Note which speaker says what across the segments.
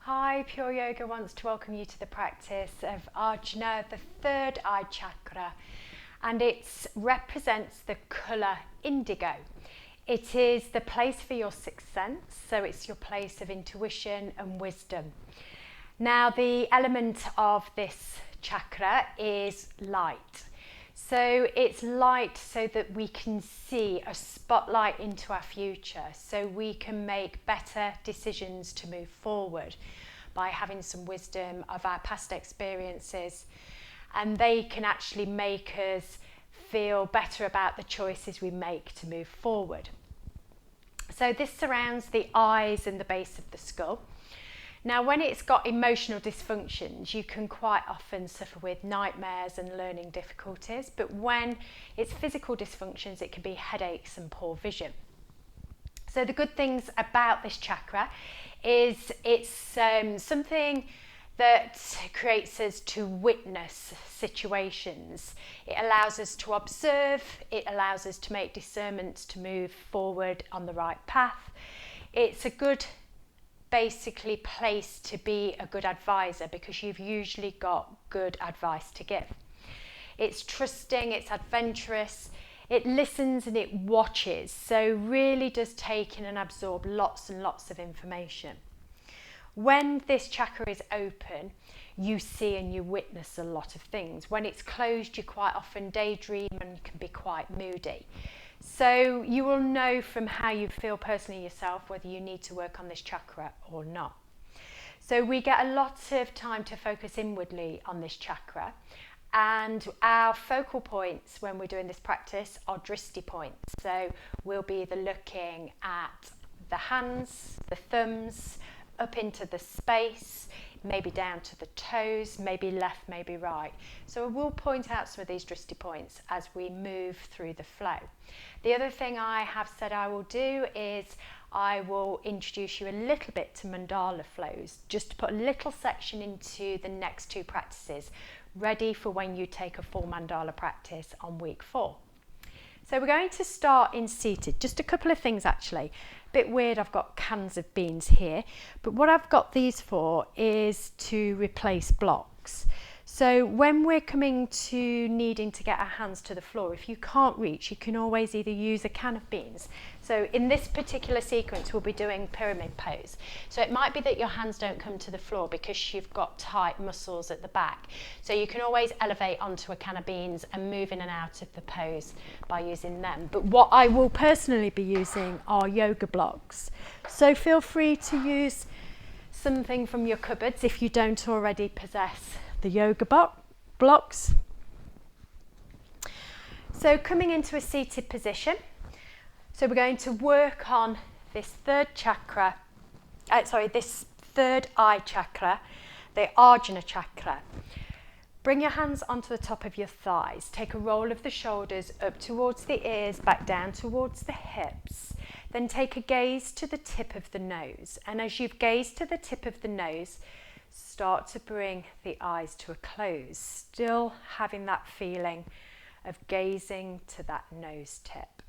Speaker 1: Hi, Pure Yoga wants to welcome you to the practice of Ajna, the third eye chakra, and it represents the colour indigo. It is the place for your sixth sense, so it's your place of intuition and wisdom. Now, the element of this chakra is light. So it's light so that we can see a spotlight into our future, so we can make better decisions to move forward by having some wisdom of our past experiences, and they can actually make us feel better about the choices we make to move forward. So this surrounds the eyes and the base of the skull. Now, when it's got emotional dysfunctions, you can quite often suffer with nightmares and learning difficulties, but when it's physical dysfunctions, it can be headaches and poor vision. So the good things about this chakra is it's something that creates us to witness situations. It allows us to observe, it allows us to make discernments to move forward on the right path. It's a good basically place to be a good advisor because you've usually got good advice to give. It's trusting, it's adventurous, it listens and it watches, so really does take in and absorb lots and lots of information. When this chakra is open, you see and you witness a lot of things. When it's closed, you quite often daydream and can be quite moody. So you will know from how you feel personally yourself whether you need to work on this chakra or not. So we get a lot of time to focus inwardly on this chakra, and our focal points when we're doing this practice are drishti points. So we'll be either looking at the hands, the thumbs, up into the space, maybe down to the toes, maybe left, maybe right. So we'll point out some of these drishti points as we move through the flow. The other thing I have said I will do is I will introduce you a little bit to mandala flows, just to put a little section into the next two practices, ready for when you take a full mandala practice on week 4. So we're going to start in seated. Just a couple of things actually. Bit weird, I've got cans of beans here, but what I've got these for is to replace blocks. So when we're coming to needing to get our hands to the floor, if you can't reach, you can always either use a can of beans. So in this particular sequence, we'll be doing pyramid pose. So it might be that your hands don't come to the floor because you've got tight muscles at the back. So you can always elevate onto a can of beans and move in and out of the pose by using them. But what I will personally be using are yoga blocks. So feel free to use something from your cupboards if you don't already possess the yoga blocks. So coming into a seated position, so we're going to work on this third eye chakra, the Ajna chakra. Bring your hands onto the top of your thighs. Take a roll of the shoulders up towards the ears, back down towards the hips. Then take a gaze to the tip of the nose. And as you've gazed to the tip of the nose, start to bring the eyes to a close, still having that feeling of gazing to that nose tip.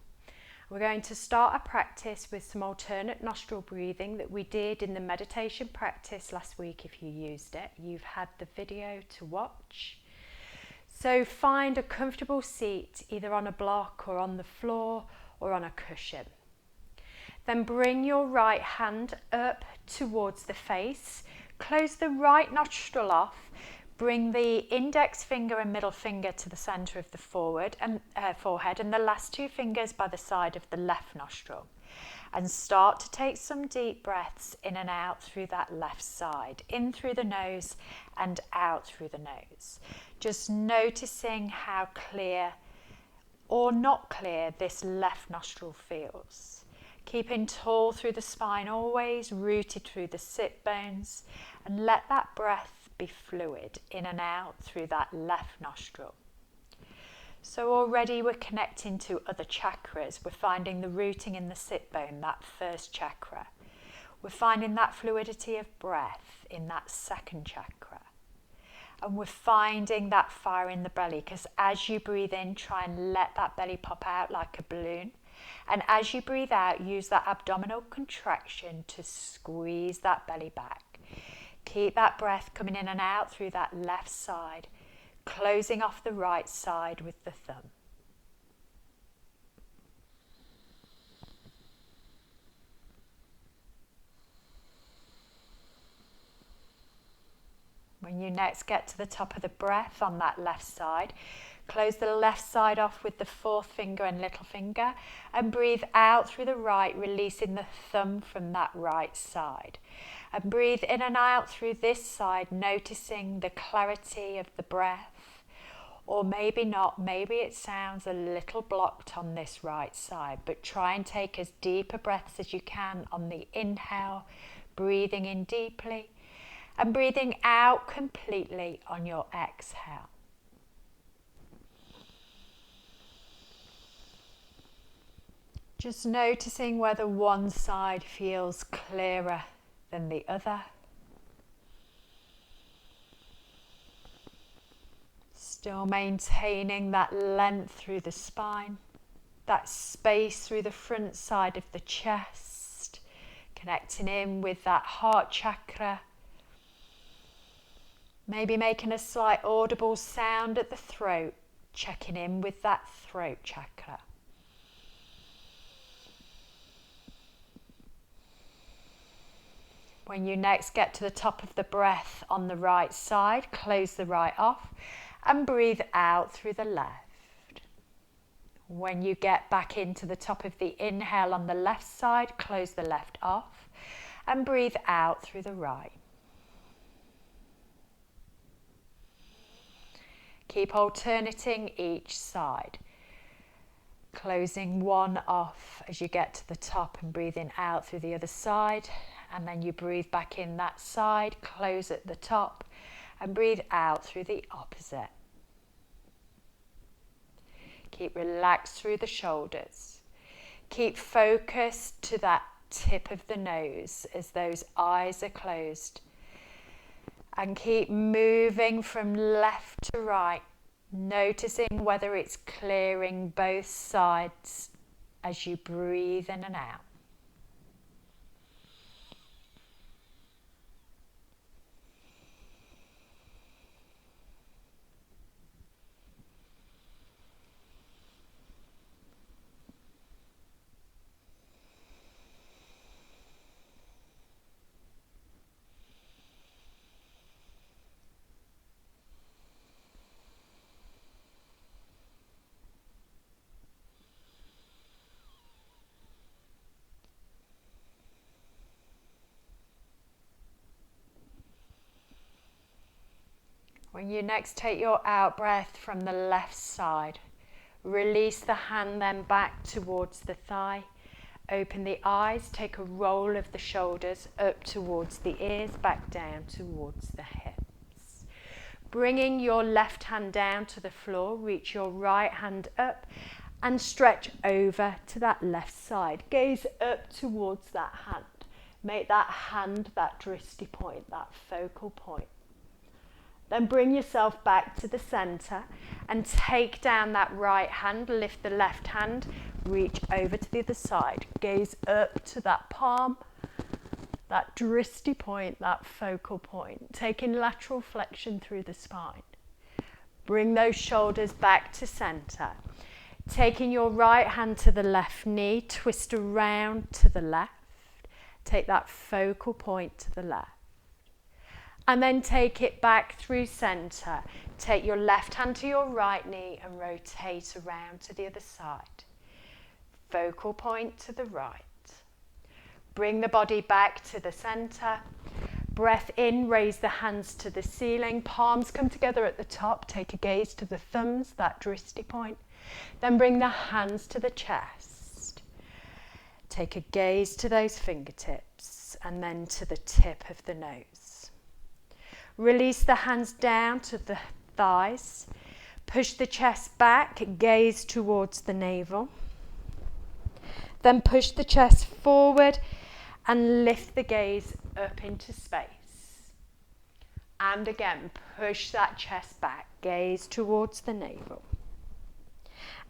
Speaker 1: We're going to start our practice with some alternate nostril breathing that we did in the meditation practice last week. If you used it, you've had the video to watch. So find a comfortable seat, either on a block or on the floor or on a cushion. Then bring your right hand up towards the face. Close the right nostril off, bring the index finger and middle finger to the centre of the forehead and the last two fingers by the side of the left nostril. And start to take some deep breaths in and out through that left side, in through the nose and out through the nose. Just noticing how clear or not clear this left nostril feels. Keeping tall through the spine, always rooted through the sit bones, and let that breath be fluid in and out through that left nostril. So already we're connecting to other chakras. We're finding the rooting in the sit bone, that first chakra. We're finding that fluidity of breath in that second chakra. And we're finding that fire in the belly, because as you breathe in, try and let that belly pop out like a balloon. And as you breathe out, use that abdominal contraction to squeeze that belly back. Keep that breath coming in and out through that left side, closing off the right side with the thumb. When you next get to the top of the breath on that left side, close the left side off with the fourth finger and little finger and breathe out through the right, releasing the thumb from that right side. And breathe in and out through this side, noticing the clarity of the breath. Or maybe not, maybe it sounds a little blocked on this right side, but try and take as deep a breaths as you can on the inhale, breathing in deeply. And breathing out completely on your exhale. Just noticing whether one side feels clearer than the other. Still maintaining that length through the spine, that space through the front side of the chest, connecting in with that heart chakra. Maybe making a slight audible sound at the throat, checking in with that throat chakra. When you next get to the top of the breath on the right side, close the right off and breathe out through the left. When you get back into the top of the inhale on the left side, close the left off and breathe out through the right. Keep alternating each side, closing one off as you get to the top and breathing out through the other side, and then you breathe back in that side, close at the top and breathe out through the opposite. Keep relaxed through the shoulders. Keep focused to that tip of the nose as those eyes are closed. And keep moving from left to right, noticing whether it's clearing both sides as you breathe in and out. When you next take your out breath from the left side, release the hand then back towards the thigh. Open the eyes, take a roll of the shoulders up towards the ears, back down towards the hips. Bringing your left hand down to the floor, reach your right hand up and stretch over to that left side. Gaze up towards that hand. Make that hand that drishti point, that focal point. Then bring yourself back to the center and take down that right hand, lift the left hand, reach over to the other side. Gaze up to that palm, that drishti point, that focal point. Taking lateral flexion through the spine. Bring those shoulders back to center. Taking your right hand to the left knee, twist around to the left. Take that focal point to the left. And then take it back through center. Take your left hand to your right knee and rotate around to the other side. Focal point to the right. Bring the body back to the center. Breath in, raise the hands to the ceiling. Palms come together at the top. Take a gaze to the thumbs, that drishti point. Then bring the hands to the chest. Take a gaze to those fingertips and then to the tip of the nose. Release the hands down to the thighs. Push the chest back, gaze towards the navel. Then push the chest forward and lift the gaze up into space. And again, push that chest back, gaze towards the navel.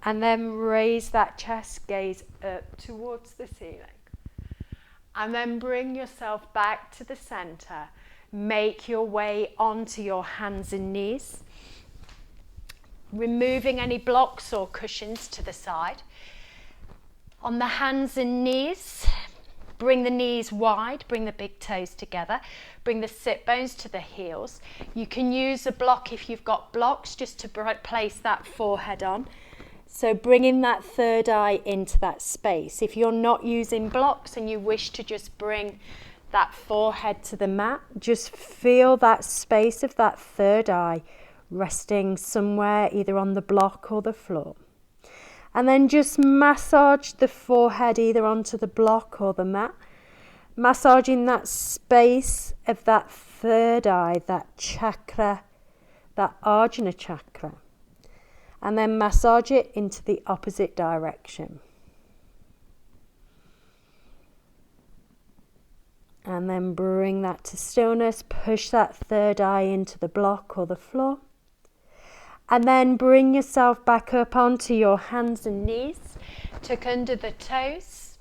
Speaker 1: And then raise that chest, gaze up towards the ceiling. And then bring yourself back to the center. make your way onto your hands and knees, removing any blocks or cushions to the side. On the hands and knees, bring the knees wide, bring the big toes together, bring the sit bones to the heels. You can use a block if you've got blocks, just to place that forehead on. So bringing that third eye into that space. If you're not using blocks and you wish to just bring that forehead to the mat, just feel that space of that third eye resting somewhere either on the block or the floor. And then just massage the forehead either onto the block or the mat, massaging that space of that third eye, that chakra, that Ajna chakra. And then massage it into the opposite direction. And then bring that to stillness, push that third eye into the block or the floor. And then bring yourself back up onto your hands and knees. Tuck under the toes.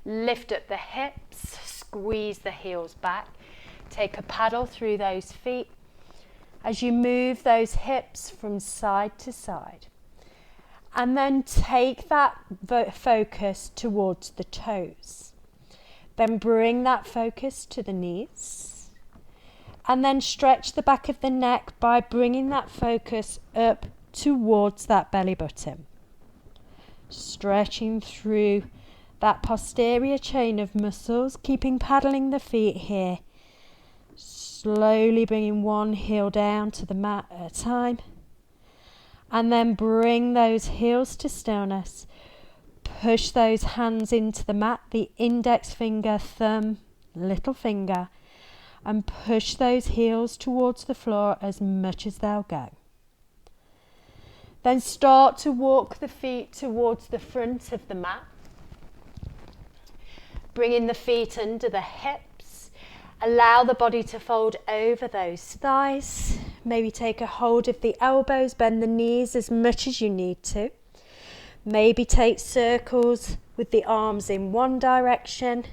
Speaker 1: Lift up the hips. Squeeze the heels back. Take a paddle through those feet as you move those hips from side to side. And then take that focus towards the toes. Then bring that focus to the knees. And then stretch the back of the neck by bringing that focus up towards that belly button. Stretching through that posterior chain of muscles, keeping paddling the feet here. Slowly bringing one heel down to the mat at a time. And then bring those heels to stillness. Push those hands into the mat, the index finger, thumb, little finger. And push those heels towards the floor as much as they'll go. Then start to walk the feet towards the front of the mat. Bringing the feet under the hips. Allow the body to fold over those thighs. Maybe take a hold of the elbows, bend the knees as much as you need to. Maybe take circles with the arms in one direction.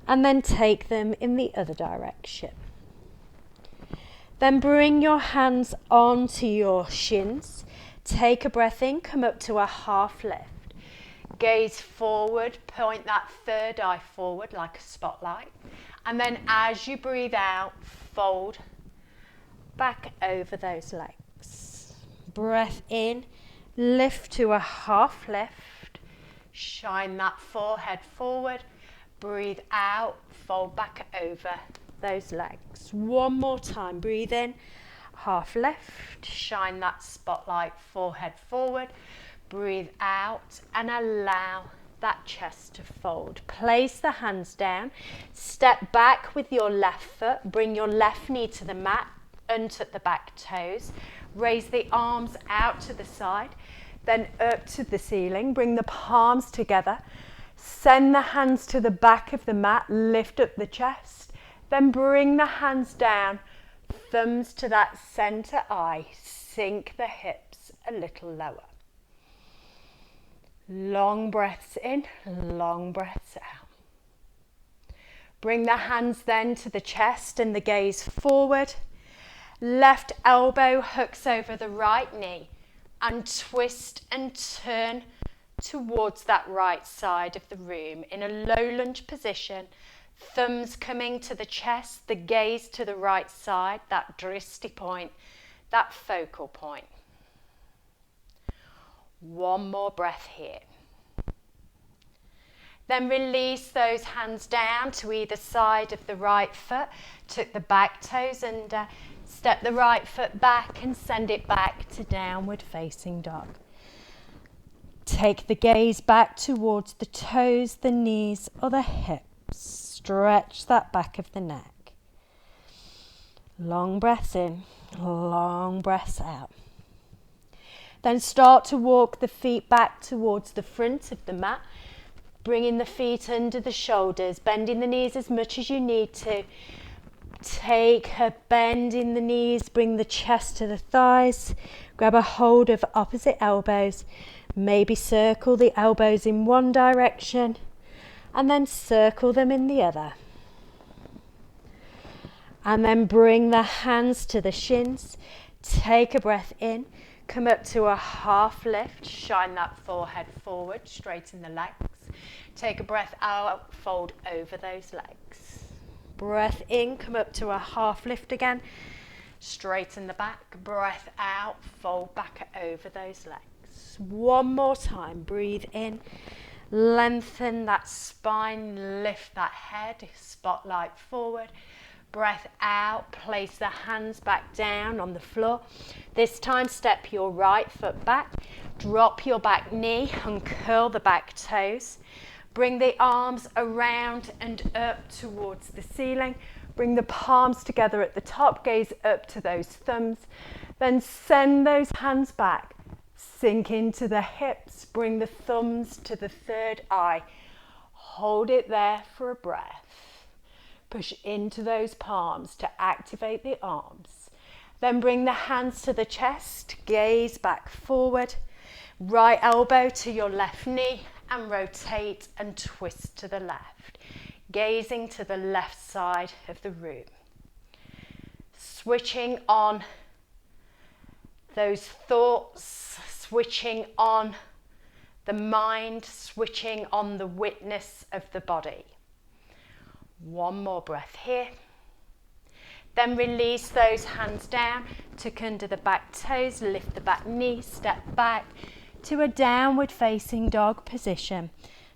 Speaker 1: And then take them in the other direction. Then bring your hands onto your shins. Take a breath in, come up to a half lift. Gaze forward, point that third eye forward like a spotlight. And then as you breathe out, fold back over those legs. Breath in, lift to a half lift. Shine that forehead forward. Breathe out, fold back over those legs. One more time, breathe in, half lift, shine that spotlight, forehead forward. Breathe out and allow that chest to fold. Place the hands down, step back with your left foot, bring your left knee to the mat, untuck the back toes, raise the arms out to the side, then up to the ceiling, bring the palms together. Send the hands to the back of the mat, lift up the chest, then bring the hands down, thumbs to that center eye, sink the hips a little lower. Long breaths in, long breaths out. Bring the hands then to the chest and the gaze forward. Left elbow hooks over the right knee and twist and turn towards that right side of the room in a low lunge position, thumbs coming to the chest, the gaze to the right side, that drishti point, that focal point. One more breath here. Then release those hands down to either side of the right foot, tuck the back toes under, step the right foot back and send it back to downward facing dog. Take the gaze back towards the toes, the knees or the hips. Stretch that back of the neck. Long breaths in, long breaths out. Then start to walk the feet back towards the front of the mat, bringing the feet under the shoulders, bending the knees as much as you need to. Take a bend in the knees, bring the chest to the thighs, grab a hold of opposite elbows. Maybe circle the elbows in one direction and then circle them in the other. And then bring the hands to the shins. Take a breath in. Come up to a half lift. Shine that forehead forward. Straighten the legs. Take a breath out. Fold over those legs. Breath in. Come up to a half lift again. Straighten the back. Breath out. Fold back over those legs. One more time. Breathe in. Lengthen that spine. Lift that head. Spotlight forward. Breath out, place the hands back down on the floor. This time step your right foot back, drop your back knee and curl the back toes. Bring the arms around and up towards the ceiling. Bring the palms together at the top, gaze up to those thumbs. Then send those hands back, sink into the hips, bring the thumbs to the third eye. Hold it there for a breath. Push into those palms to activate the arms. Then bring the hands to the chest, gaze back forward. Right elbow to your left knee and rotate and twist to the left. Gazing to the left side of the room. Switching on those thoughts, switching on the mind, switching on the witness of the body. One more breath here. Then release those hands down, tuck under the back toes, lift the back knee, step back to a downward facing dog position.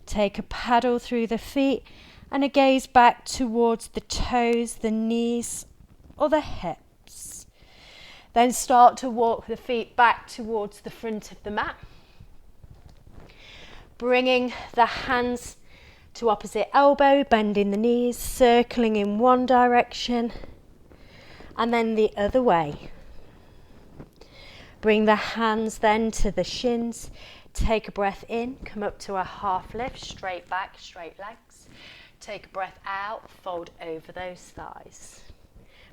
Speaker 1: Take a paddle through the feet and a gaze back towards the toes, the knees or the hips. Then start to walk the feet back towards the front of the mat. Bringing the hands to opposite elbow, bending the knees, circling in one direction and then the other way. Bring the hands then to the shins. Take a breath in, come up to a half lift, straight back, straight legs. Take a breath out, fold over those thighs.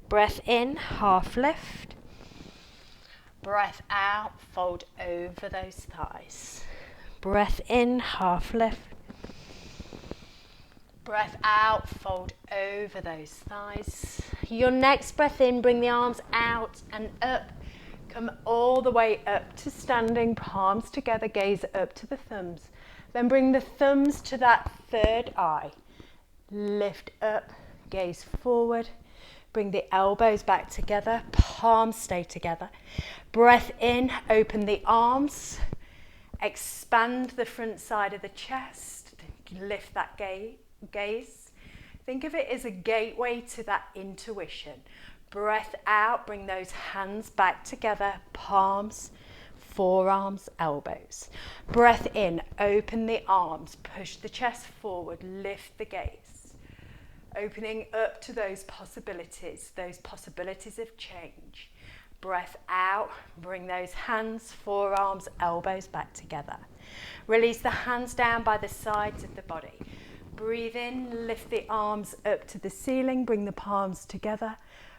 Speaker 1: Breath in, half lift. Breath out, fold over those thighs. Breath in, half lift. Breath out, fold over those thighs. Your next breath in, bring the arms out and up. Come all the way up to standing, palms together, gaze up to the thumbs. Then bring the thumbs to that third eye. Lift up, gaze forward. Bring the elbows back together, palms stay together. Breath in, open the arms. Expand the front side of the chest. Lift that gaze. Think of it as a gateway to that intuition. Breath out, bring those hands back together, palms, forearms, elbows. Breath in, open the arms, push the chest forward, lift the gaze. Opening up to those possibilities of change. Breath out, bring those hands, forearms, elbows back together. Release the hands down by the sides of the body. Breathe in, lift the arms up to the ceiling, bring the palms together.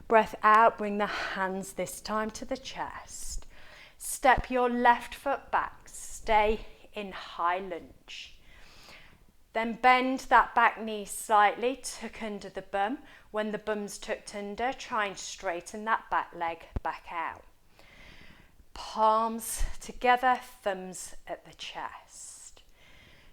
Speaker 1: Breath out, bring the hands this time to the chest. Step your left foot back, stay in high lunge. Then bend that back knee slightly, tuck under the bum. When the bum's tucked under, try and straighten that back leg back out. Palms together, thumbs at the chest.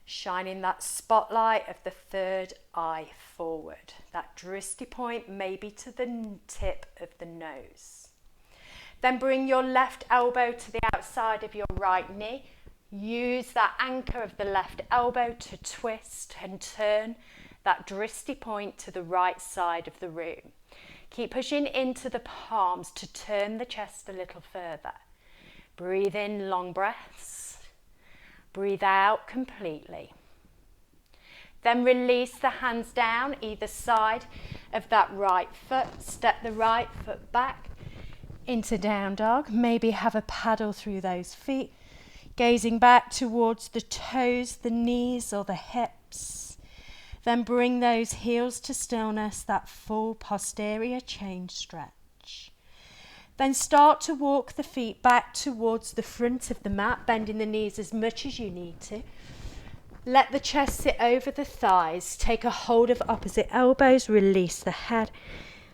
Speaker 1: Shining that spotlight of the third eye forward. That drishti point maybe to the tip of the nose. Then bring your left elbow to the outside of your right knee. Use that anchor of the left elbow to twist and turn that drishti point to the right side of the room. Keep pushing into the palms to turn the chest a little further. Breathe in long breaths. Breathe out completely. Then release the hands down either side of that right foot. Step the right foot back into down dog. Maybe have a paddle through those feet. Gazing back towards the toes, the knees or the hips. Then bring those heels to stillness, that full posterior chain stretch. Then start to walk the feet back towards the front of the mat, bending the knees as much as you need to. Let the chest sit over the thighs. Take a hold of opposite elbows, release the head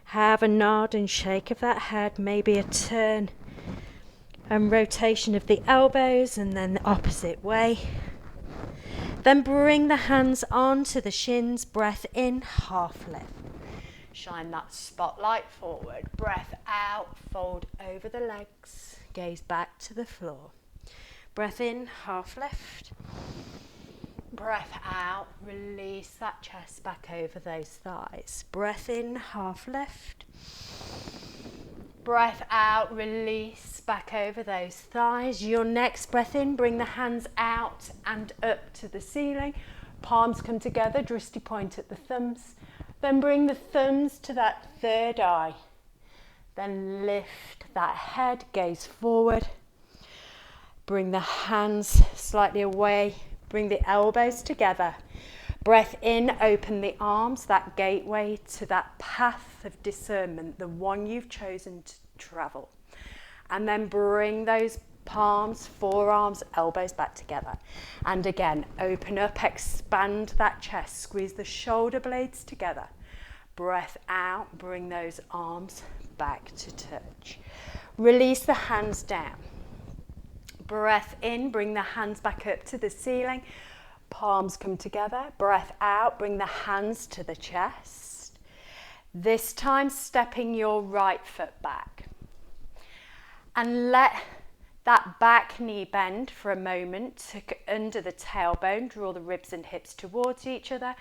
Speaker 1: Have a nod and shake of that head, maybe a turn and rotation of the elbows, and then the opposite way. Then bring the hands onto the shins, breath in, half lift. Shine that spotlight forward, breath out, fold over the legs, gaze back to the floor. Breath in, half lift. Breath out, release that chest back over those thighs. Breath in, half lift. Breath out, release back over those thighs. Your next breath in, bring the hands out and up to the ceiling. Palms come together, drishti point at the thumbs. Then bring the thumbs to that third eye. Then lift that head, gaze forward. Bring the hands slightly away. Bring the elbows together. Breath in, open the arms, that gateway to that path of discernment, the one you've chosen to travel. And then bring those palms, forearms, elbows back together. And again, open up, expand that chest, squeeze the shoulder blades together. Breath out, bring those arms back to touch. Release the hands down. Breath in, bring the hands back up to the ceiling. Palms come together. Breath out, bring the hands to the chest. This time, stepping your right foot back. And let that back knee bend for a moment, tuck under the tailbone, draw the ribs and hips towards each other,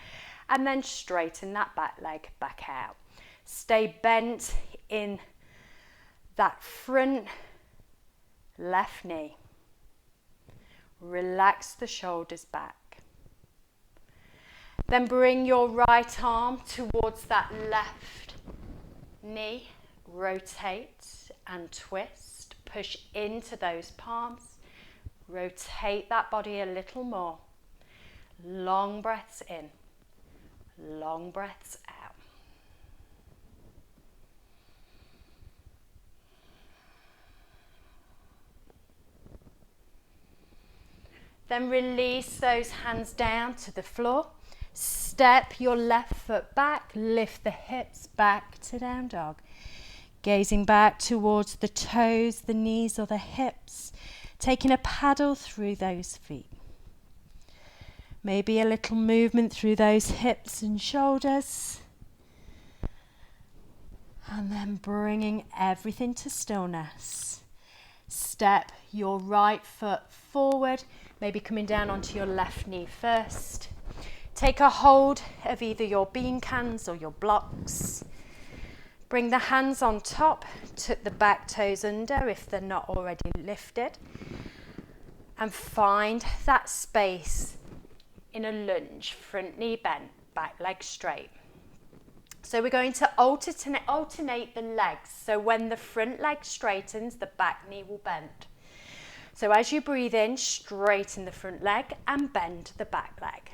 Speaker 1: and then straighten that back leg back out. Stay bent in that front left knee. Relax the shoulders back. Then bring your right arm towards that left knee. Rotate and twist. Push into those palms. Rotate that body a little more. Long breaths in. Long breaths out. Then release those hands down to the floor. Step your left foot back, lift the hips back to down dog. Gazing back towards the toes, the knees or the hips. Taking a paddle through those feet. Maybe a little movement through those hips and shoulders. And then bringing everything to stillness. Step your right foot forward, maybe coming down onto your left knee first. Take a hold of either your bean cans or your blocks. Bring the hands on top, tuck the back toes under if they're not already lifted. And find that space in a lunge, front knee bent, back leg straight. So we're going to alternate the legs. So when the front leg straightens, the back knee will bend. So as you breathe in, straighten the front leg and bend the back leg.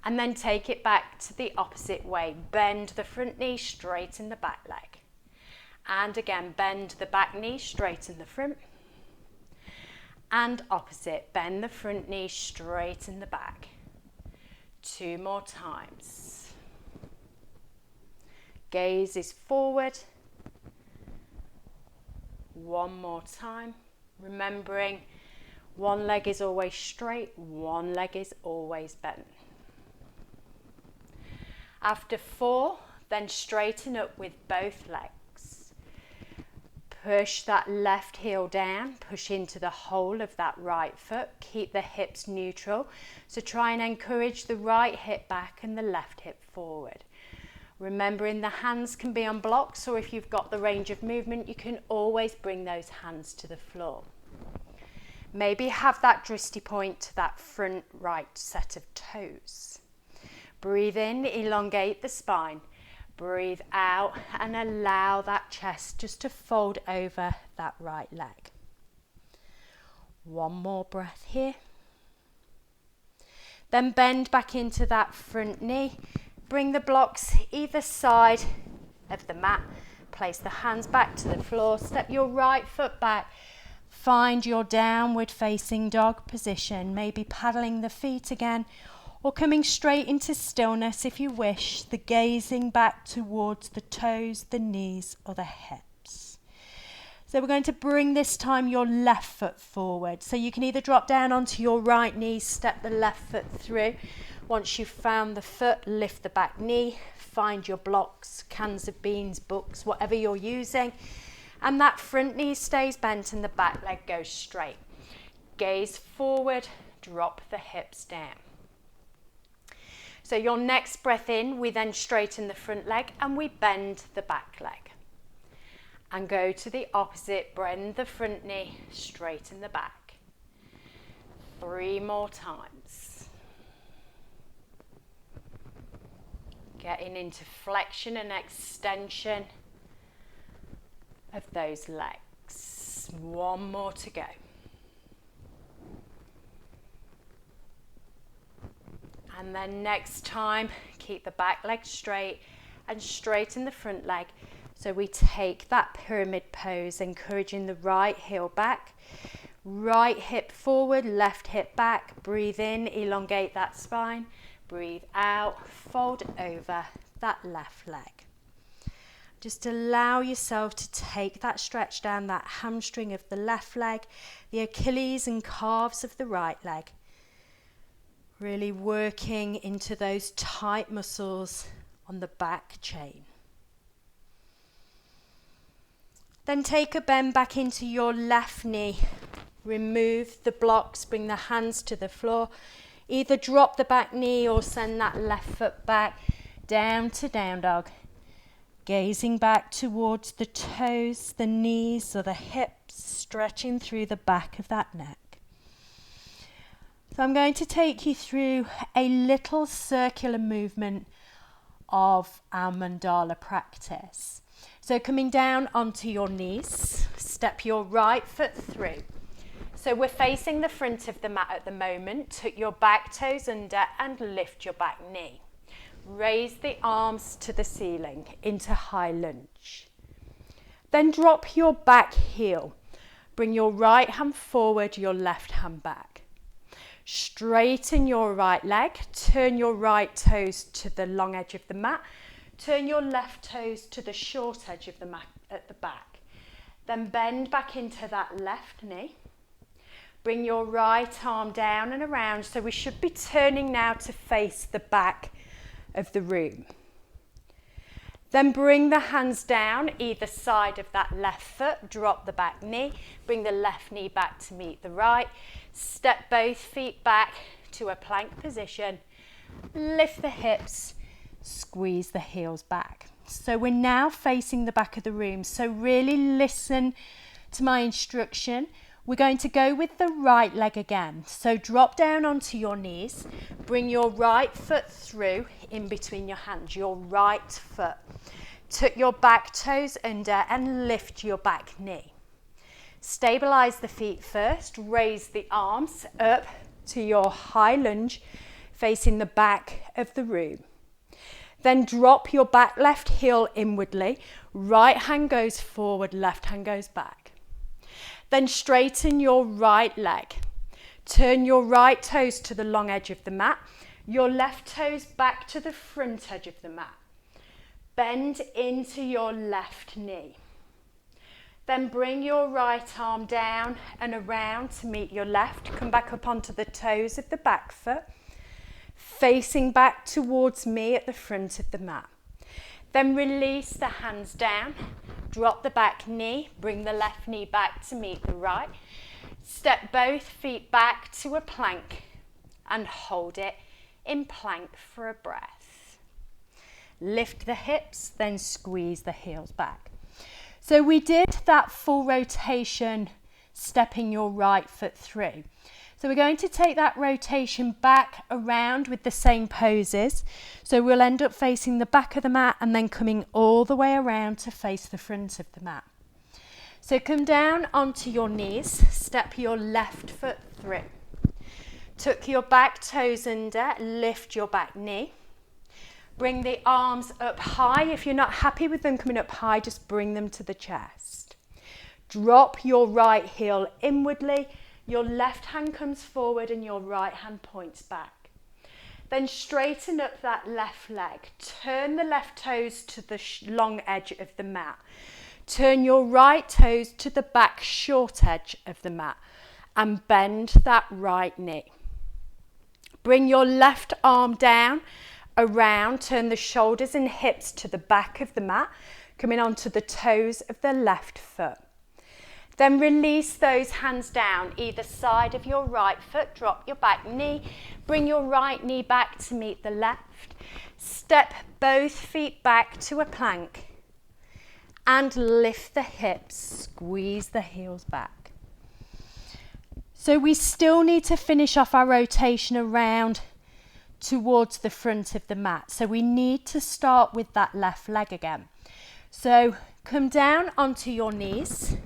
Speaker 1: And then take it back to the opposite way. Bend the front knee, straighten the back leg. And again, bend the back knee, straighten the front. And opposite, bend the front knee, straighten the back. 2 more times. Gaze is forward. 1 more time. Remembering one leg is always straight, one leg is always bent. After 4, then straighten up with both legs. Push that left heel down, push into the whole of that right foot. Keep the hips neutral. So try and encourage the right hip back and the left hip forward. Remembering the hands can be on blocks, or if you've got the range of movement, you can always bring those hands to the floor. Maybe have that drishti point to that front right set of toes. Breathe in, elongate the spine. Breathe out and allow that chest just to fold over that right leg. 1 more breath here. Then bend back into that front knee. Bring the blocks either side of the mat. Place the hands back to the floor. Step your right foot back. Find your downward facing dog position. Maybe paddling the feet again,
Speaker 2: or coming straight into stillness if you wish, the gazing back towards the toes, the knees or the hips. So we're going to bring this time your left foot forward. So you can either drop down onto your right knee, step the left foot through. Once you've found the foot, lift the back knee, find your blocks, cans of beans, books, whatever you're using. And that front knee stays bent and the back leg goes straight. Gaze forward, drop the hips down. So your next breath in, we then straighten the front leg and we bend the back leg. And go to the opposite, bend the front knee, straighten the back. 3 more times. Getting into flexion and extension of those legs. 1 more to go. And then next time, keep the back leg straight and straighten the front leg. So we take that pyramid pose, encouraging the right heel back, right hip forward, left hip back. Breathe in, elongate that spine. Breathe out, fold over that left leg. Just allow yourself to take that stretch down that hamstring of the left leg, the Achilles and calves of the right leg. Really working into those tight muscles on the back chain. Then take a bend back into your left knee. Remove the blocks, bring the hands to the floor. Either drop the back knee or send that left foot back down to down dog. Gazing back towards the toes, the knees or the hips, stretching through the back of that neck. So I'm going to take you through a little circular movement of our mandala practice. So coming down onto your knees, step your right foot through. So we're facing the front of the mat at the moment. Tuck your back toes under and lift your back knee. Raise the arms to the ceiling into high lunge. Then drop your back heel. Bring your right hand forward, your left hand back. Straighten your right leg. Turn your right toes to the long edge of the mat. Turn your left toes to the short edge of the mat at the back. Then bend back into that left knee. Bring your right arm down and around. So we should be turning now to face the back of the room. Then bring the hands down either side of that left foot. Drop the back knee. Bring the left knee back to meet the right. Step both feet back to a plank position. Lift the hips. Squeeze the heels back. So we're now facing the back of the room. So really listen to my instruction. We're going to go with the right leg again. So drop down onto your knees. Bring your right foot through in between your hands, your right foot. Tuck your back toes under and lift your back knee. Stabilize the feet first. Raise the arms up to your high lunge, facing the back of the room. Then drop your back left heel inwardly. Right hand goes forward, left hand goes back. Then straighten your right leg. Turn your right toes to the long edge of the mat. Your left toes back to the front edge of the mat. Bend into your left knee. Then bring your right arm down and around to meet your left. Come back up onto the toes of the back foot. Facing back towards me at the front of the mat. Then release the hands down. Drop the back knee, bring the left knee back to meet the right. Step both feet back to a plank and hold it in plank for a breath. Lift the hips, then squeeze the heels back. So we did that full rotation, stepping your right foot through. So we're going to take that rotation back around with the same poses. So we'll end up facing the back of the mat and then coming all the way around to face the front of the mat. So come down onto your knees, step your left foot through. Tuck your back toes under, lift your back knee. Bring the arms up high. If you're not happy with them coming up high, just bring them to the chest. Drop your right heel inwardly. Your left hand comes forward and your right hand points back. Then straighten up that left leg. Turn the left toes to the long edge of the mat. Turn your right toes to the back short edge of the mat and bend that right knee. Bring your left arm down, around, turn the shoulders and hips to the back of the mat, coming onto the toes of the left foot. Then release those hands down either side of your right foot, drop your back knee, bring your right knee back to meet the left, step both feet back to a plank and lift the hips, squeeze the heels back. So we still need to finish off our rotation around towards the front of the mat. So we need to start with that left leg again. So come down onto your knees,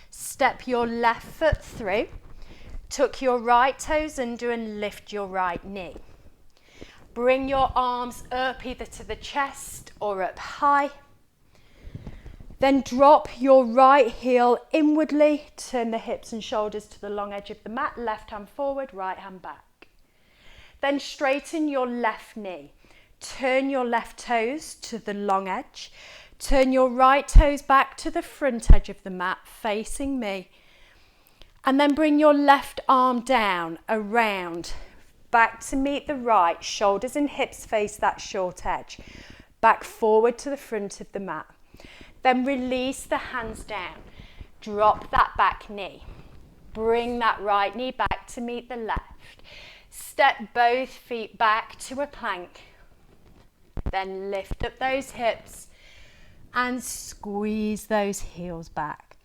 Speaker 2: step your left foot through, tuck your right toes under and lift your right knee. Bring your arms up either to the chest or up high. Then drop your right heel inwardly, turn the hips and shoulders to the long edge of the mat, left hand forward, right hand back. Then straighten your left knee, turn your left toes to the long edge, turn your right toes back to the front edge of the mat, facing me. And then bring your left arm down, around, back to meet the right, shoulders and hips face that short edge, back forward to the front of the mat. Then release the hands down, drop that back knee, bring that right knee back to meet the left, step both feet back to a plank, then lift up those hips and squeeze those heels back.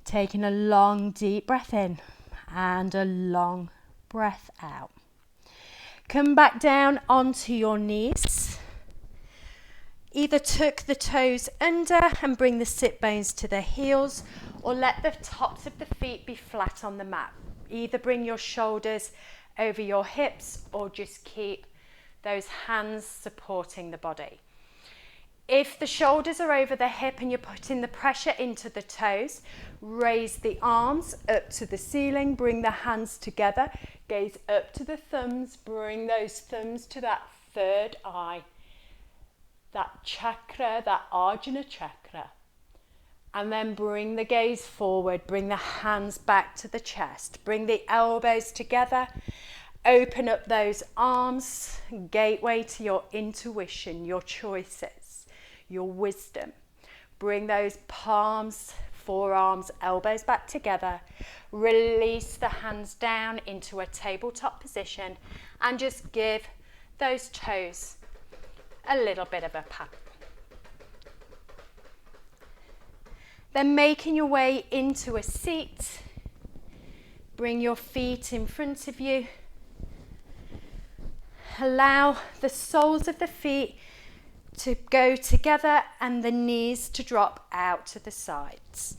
Speaker 2: Taking a long deep breath in and a long breath out. Come back down onto your knees. Either tuck the toes under and bring the sit bones to the heels, or let the tops of the feet be flat on the mat. Either bring your shoulders over your hips or just keep those hands supporting the body. If the shoulders are over the hip and you're putting the pressure into the toes, raise the arms up to the ceiling, bring the hands together, gaze up to the thumbs, bring those thumbs to that third eye, that chakra, that Ajna chakra. And then bring the gaze forward, bring the hands back to the chest, bring the elbows together, open up those arms, gateway to your intuition, your choices, your wisdom. Bring those palms, forearms, elbows back together. Release the hands down into a tabletop position and just give those toes a little bit of a pat. Then making your way into a seat, bring your feet in front of you. Allow the soles of the feet to go together and the knees to drop out to the sides.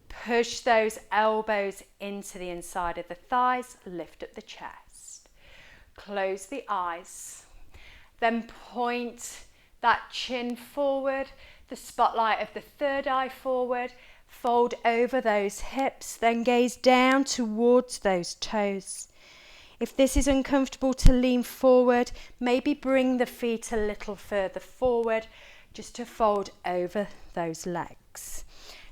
Speaker 2: Push those elbows into the inside of the thighs, lift up the chest. Close the eyes. Then point that chin forward, the spotlight of the third eye forward, fold over those hips, then gaze down towards those toes. If this is uncomfortable to lean forward, maybe bring the feet a little further forward just to fold over those legs.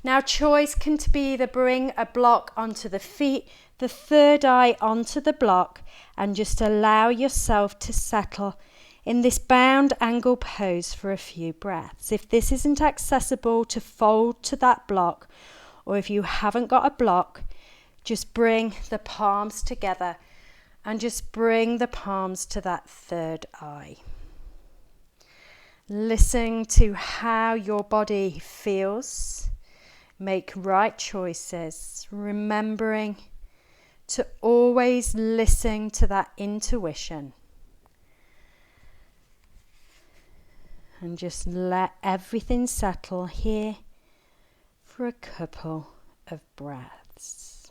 Speaker 2: Now choice can be either bring a block onto the feet, the third eye onto the block, and just allow yourself to settle in this bound angle pose for a few breaths. If this isn't accessible to fold to that block, or if you haven't got a block, just bring the palms together and just bring the palms to that third eye. Listen to how your body feels. Make right choices, remembering to always listen to that intuition. And just let everything settle here for a couple of breaths.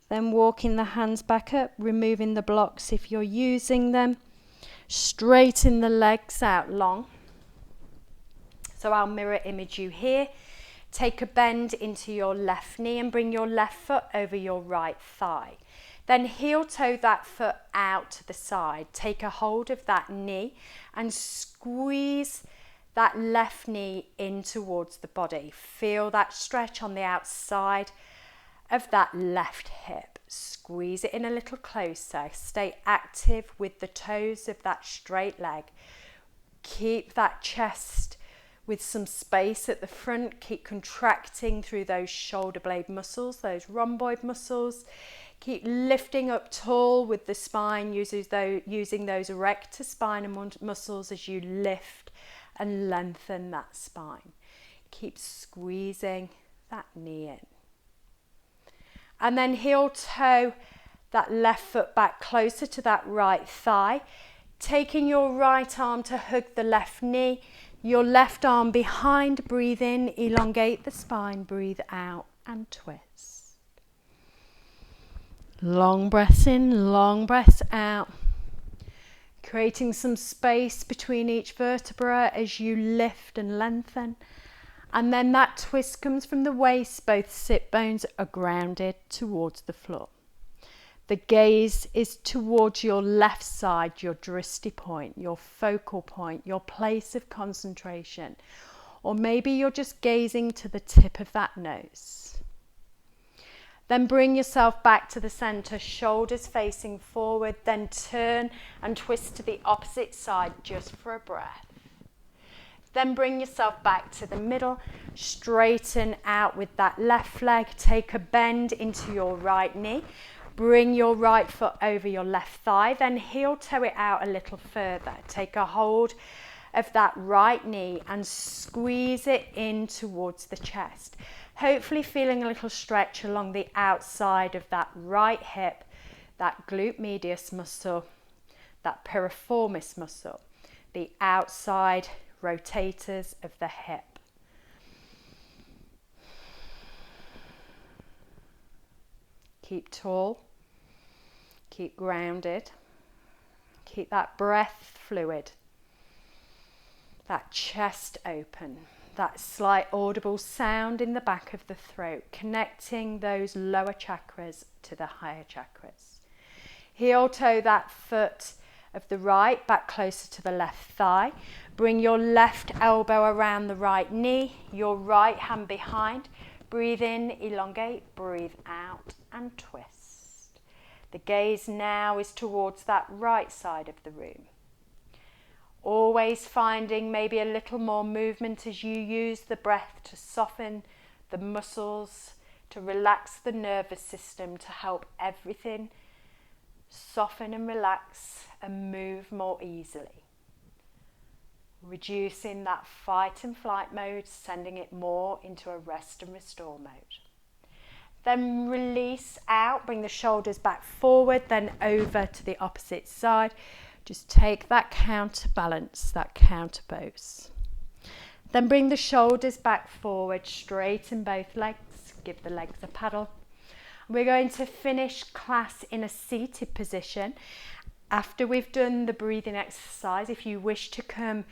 Speaker 2: Then walking the hands back up, removing the blocks if you're using them. Straighten the legs out long. So I'll mirror image you here. Take a bend into your left knee and bring your left foot over your right thigh. Then heel toe that foot out to the side. Take a hold of that knee and squeeze that left knee in towards the body. Feel that stretch on the outside of that left hip. Squeeze it in a little closer. Stay active with the toes of that straight leg. Keep that chest with some space at the front. Keep contracting through those shoulder blade muscles, those rhomboid muscles. Keep lifting up tall with the spine, using those erector spine muscles as you lift and lengthen that spine. Keep squeezing that knee in. And then heel toe that left foot back closer to that right thigh. Taking your right arm to hug the left knee, your left arm behind, breathe in, elongate the spine, breathe out and twist. Long breaths in, long breaths out. Creating some space between each vertebra as you lift and lengthen. And then that twist comes from the waist, both sit bones are grounded towards the floor. The gaze is towards your left side, your drishti point, your focal point, your place of concentration. Or maybe you're just gazing to the tip of that nose. Then bring yourself back to the center, shoulders facing forward, then turn and twist to the opposite side just for a breath. Then bring yourself back to the middle, straighten out with that left leg, take a bend into your right knee, bring your right foot over your left thigh, then heel toe it out a little further. Take a hold of that right knee and squeeze it in towards the chest. Hopefully feeling a little stretch along the outside of that right hip, that glute medius muscle, that piriformis muscle, the outside rotators of the hip. Keep tall, keep grounded, keep that breath fluid, that chest open, that slight audible sound in the back of the throat, connecting those lower chakras to the higher chakras. Heel toe that foot of the right back closer to the left thigh. Bring your left elbow around the right knee, your right hand behind. Breathe in, elongate, breathe out and twist. The gaze now is towards that right side of the room. Always finding maybe a little more movement as you use the breath to soften the muscles, to relax the nervous system, to help everything soften and relax and move more easily. Reducing that fight and flight mode, sending it more into a rest and restore mode. Then release out, bring the shoulders back forward, then over to the opposite side. Just take that counterbalance, that counter pose. Then bring the shoulders back forward, straighten both legs, give the legs a paddle. We're going to finish class in a seated position. After we've done the breathing exercise, if you wish to come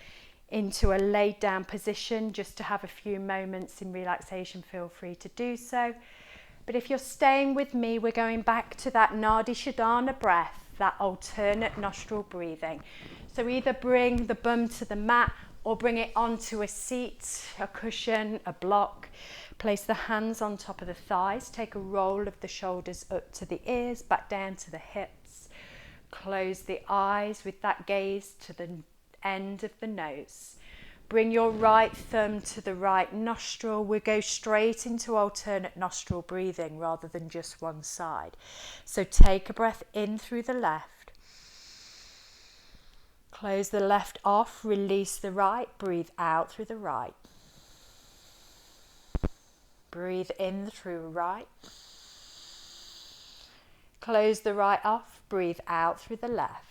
Speaker 2: into a laid down position just to have a few moments in relaxation, feel free to do so. But if you're staying with me, we're going back to that Nadi Shodhana breath, that alternate nostril breathing. So either bring the bum to the mat or bring it onto a seat, a cushion, a block. Place the hands on top of the thighs. Take a roll of the shoulders up to the ears, back down to the hips. Close the eyes with that gaze to the end of the nose. Bring your right thumb to the right nostril. We go straight into alternate nostril breathing rather than just one side. So take a breath in through the left. Close the left off, release the right, breathe out through the right. Breathe in through right. Close the right off, breathe out through the left.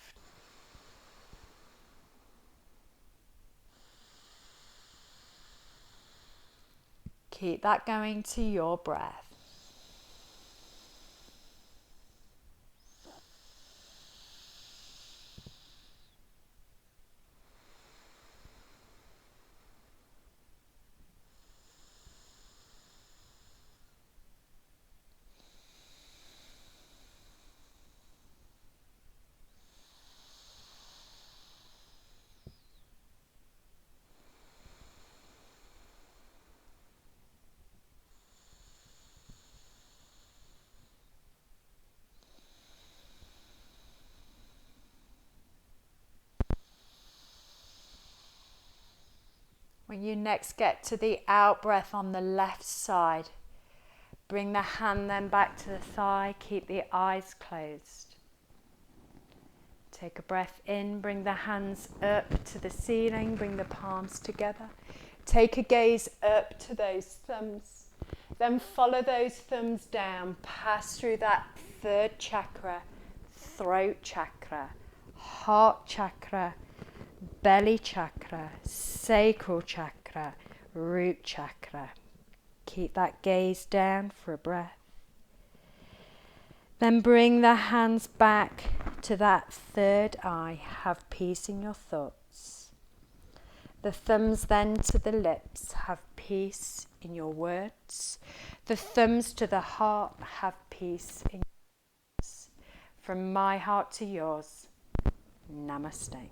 Speaker 2: Keep that going to your breath.
Speaker 1: When you next get to the out breath on the left side, bring the hand then back to the thigh, keep the eyes closed. Take a breath in, bring the hands up to the ceiling, bring the palms together. Take a gaze up to those thumbs. Then follow those thumbs down, pass through that third chakra, throat chakra, heart chakra, belly chakra, sacral chakra, root chakra. Keep that gaze down for a breath. Then bring the hands back to that third eye. Have peace in your thoughts. The thumbs then to the lips. Have peace in your words. The thumbs to the heart. Have peace in your words. From my heart to yours, Namaste.